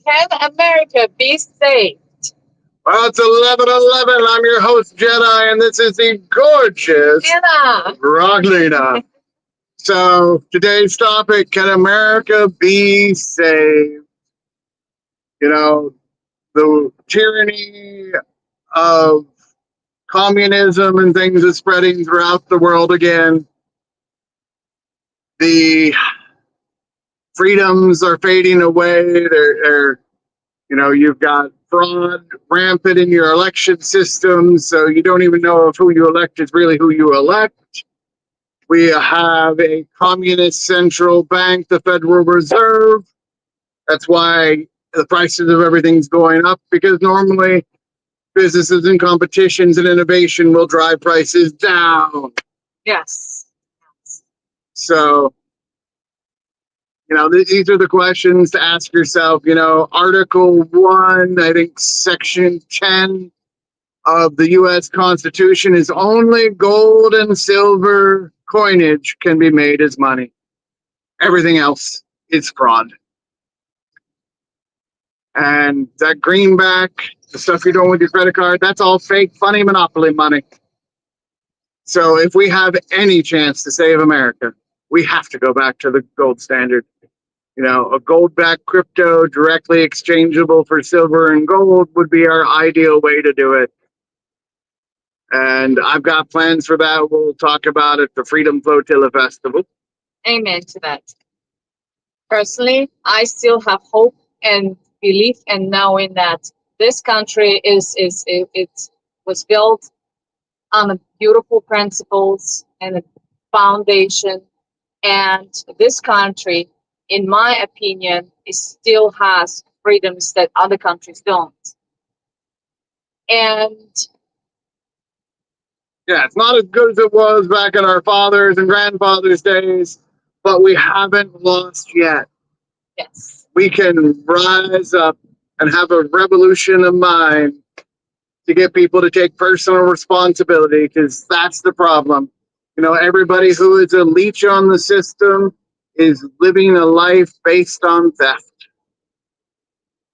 Can America be saved? Well, it's 11:11. I'm your host, Jedi, and this is the gorgeous Anna. Roglina. So, today's topic, can America be saved? You know, the tyranny of communism and things is spreading throughout the world again. The freedoms are fading away. You've got fraud rampant in your election system, so you don't even know if who you elect is really who you elect. We have a communist central bank, the Federal Reserve. That's why the prices of everything's going up, because normally businesses and competitions and innovation will drive prices down. Yes. So, these are the questions to ask yourself. Article 1, I think Section 10 of the U.S. Constitution is only gold and silver coinage can be made as money. Everything else is fraud. And that greenback, the stuff you're doing with your credit card, that's all fake, funny monopoly money. So if we have any chance to save America, we have to go back to the gold standard. A gold-backed crypto directly exchangeable for silver and gold would be our ideal way to do it. And I've got plans for that. We'll talk about it at the Freedom Flotilla Festival. Amen to that. Personally, I still have hope and belief in knowing that this country it was built on beautiful principles and a foundation, and this country, in my opinion, it still has freedoms that other countries don't. And yeah, it's not as good as it was back in our fathers and grandfathers' days, but we haven't lost yet. Yes. We can rise up and have a revolution of mind to get people to take personal responsibility, because that's the problem. Everybody who is a leech on the system is living a life based on theft.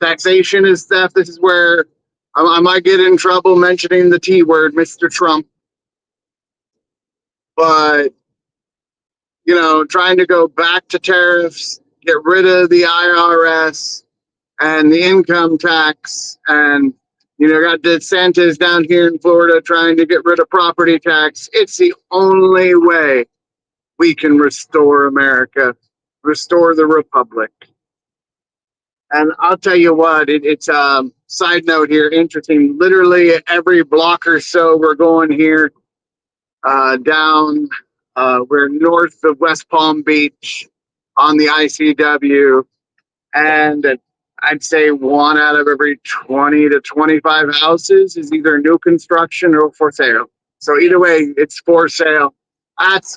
Taxation is theft. This is where I might get in trouble mentioning the T word, Mr. Trump. But, trying to go back to tariffs, get rid of the IRS and the income tax, and, got DeSantis down here in Florida trying to get rid of property tax. It's the only way we can restore America, restore the republic. And I'll tell you what, it's side note here, interesting. Literally every block or so we're going here down, we're north of West Palm Beach on the ICW, and I'd say 1 out of every 20 to 25 houses is either new construction or for sale. So either way, it's for sale. That's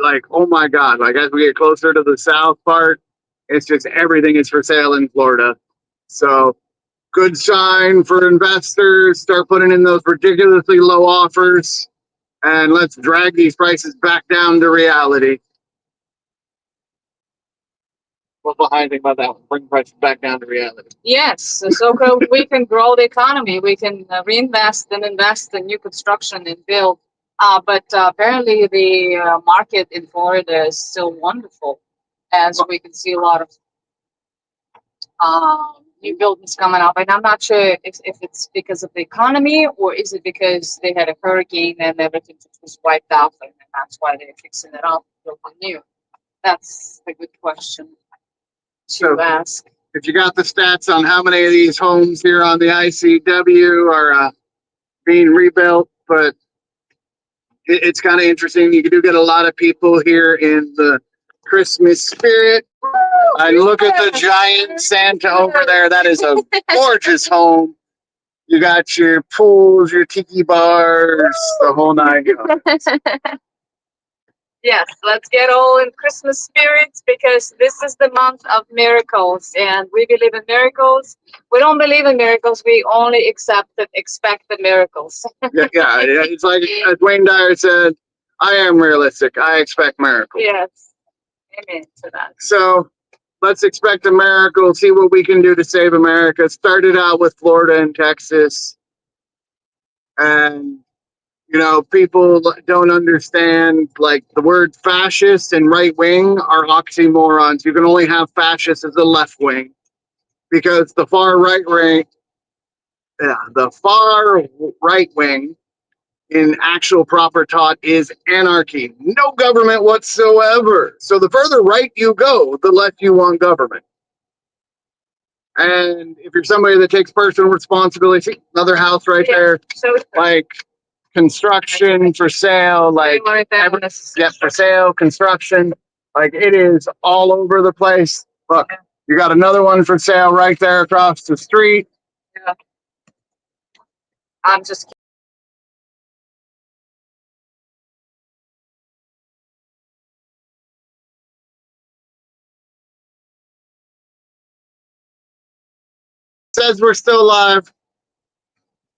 like, oh my God. Like, as we get closer to the south part, it's just everything is for sale in Florida. So good sign for investors. Start putting in those ridiculously low offers, and let's drag these prices back down to reality. Well, behind me about that one, bring prices back down to reality. Yes, so we can grow the economy. We can reinvest and invest in new construction and build. But apparently the market in Florida is still wonderful, as we can see a lot of new buildings coming up. And I'm not sure if it's because of the economy, or is it because they had a hurricane and everything just was wiped out, and that's why they're fixing it up, building new. That's a good question to ask. If you got the stats on how many of these homes here on the ICW are being rebuilt, but it's kind of interesting. You do get a lot of people here in the Christmas spirit. I look at the giant Santa over there. That is a gorgeous home. You got your pools, your tiki bars, the whole nine yards. Yes, let's get all in Christmas spirits, because this is the month of miracles, and we believe in miracles. We don't believe in miracles. We only expect the miracles. yeah, it's like as Wayne Dyer said, I am realistic. I expect miracles. Yes, amen to that. So let's expect a miracle, see what we can do to save America. Started out with Florida and Texas. And, you know, people don't understand, like, the word fascist and right wing are oxymorons. You can only have fascist as a left wing because the far right wing, the far right wing in actual proper taught is anarchy. No government whatsoever. So the further right you go, the less you want government. And if you're somebody that takes personal responsibility, see, another house right there, So like construction for sale, like yeah, for sale, construction, like it is all over the place. Look, you got another one for sale right there across the street. Yeah. I'm just Says we're still live.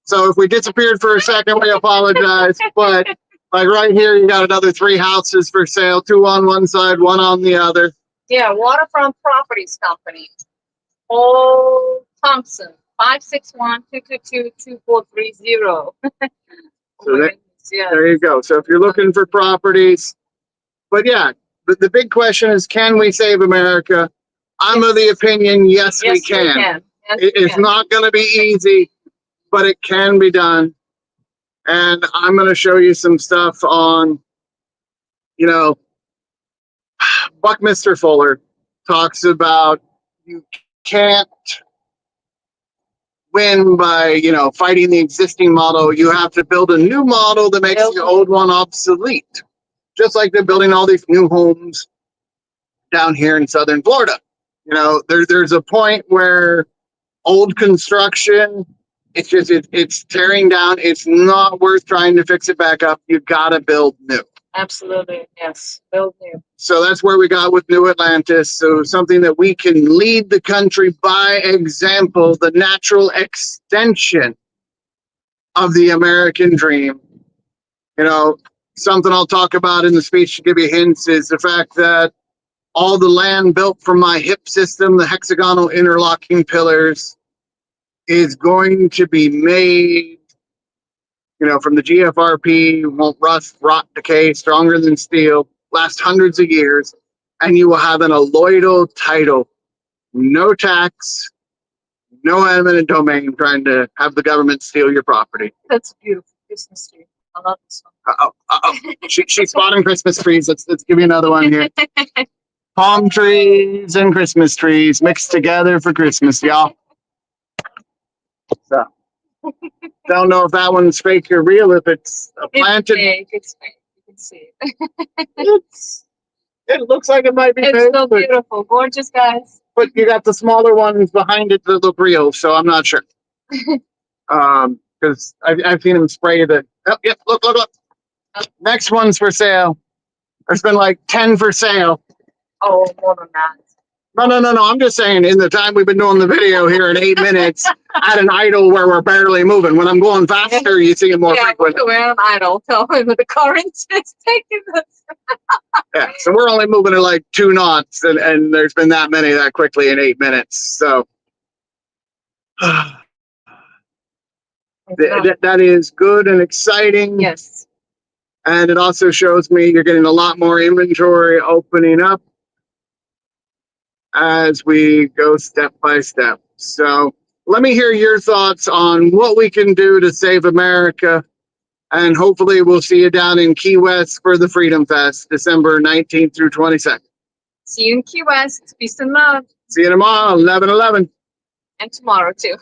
So if we disappeared for a second, we apologize. But like right here, you got another 3 houses for sale, 2 on one side, 1 on the other. Yeah, Waterfront Properties Company. Paul Thompson, 561-222-2430. So Yeah. there you go. So if you're looking for properties, but yeah, the big question is, can we save America? I'm of the opinion, yes, we can. Yes, It's not going to be easy, but it can be done. And I'm going to show you some stuff on, you know, Buckminster Fuller talks about you can't win by, you know, fighting the existing model. You have to build a new model that makes the old one obsolete. Just like they're building all these new homes down here in southern Florida. You know, there's a point where old construction, it's just it's tearing down. It's not worth trying to fix it back up. You gotta build new. Absolutely, yes, build new. So that's where we got with New Atlantis. So something that we can lead the country by example, the natural extension of the American dream. You know, something I'll talk about in the speech to give you hints is the fact that all the land built from my HIP system, the hexagonal interlocking pillars, is going to be made, you know, from the GFRP, won't rust, rot, decay, stronger than steel, last hundreds of years, and you will have an alloidal title. No tax, no eminent domain trying to have the government steal your property. That's a beautiful Christmas tree. I love this one. She's spotting Christmas trees. Let's give you another one here. Palm trees and Christmas trees mixed together for Christmas, y'all. So, don't know if that one's fake or real. If it's a planted, It's fake. You can see it. it looks like it might be It's fake, so beautiful, gorgeous, guys. but you got the smaller ones behind it that look real, so I'm not sure. Because I've seen them spray the. Oh, yep, look. Next one's for sale. There's been like 10 for sale. Oh, more than that. No. I'm just saying, in the time we've been doing the video here in 8 minutes, at an idle where we're barely moving. When I'm going faster, you see it more frequent. We're an idle. Tell me the current is taking us. Yeah, so we're only moving at like 2 knots, and there's been that many that quickly in 8 minutes. So that is good and exciting. Yes. And it also shows me you're getting a lot more inventory opening up as we go step by step. So let me hear your thoughts on what we can do to save America. And hopefully we'll see you down in Key West for the Freedom Fest, December 19th through 22nd. See you in Key West. Peace and love. See you tomorrow, 11/11. And tomorrow, too.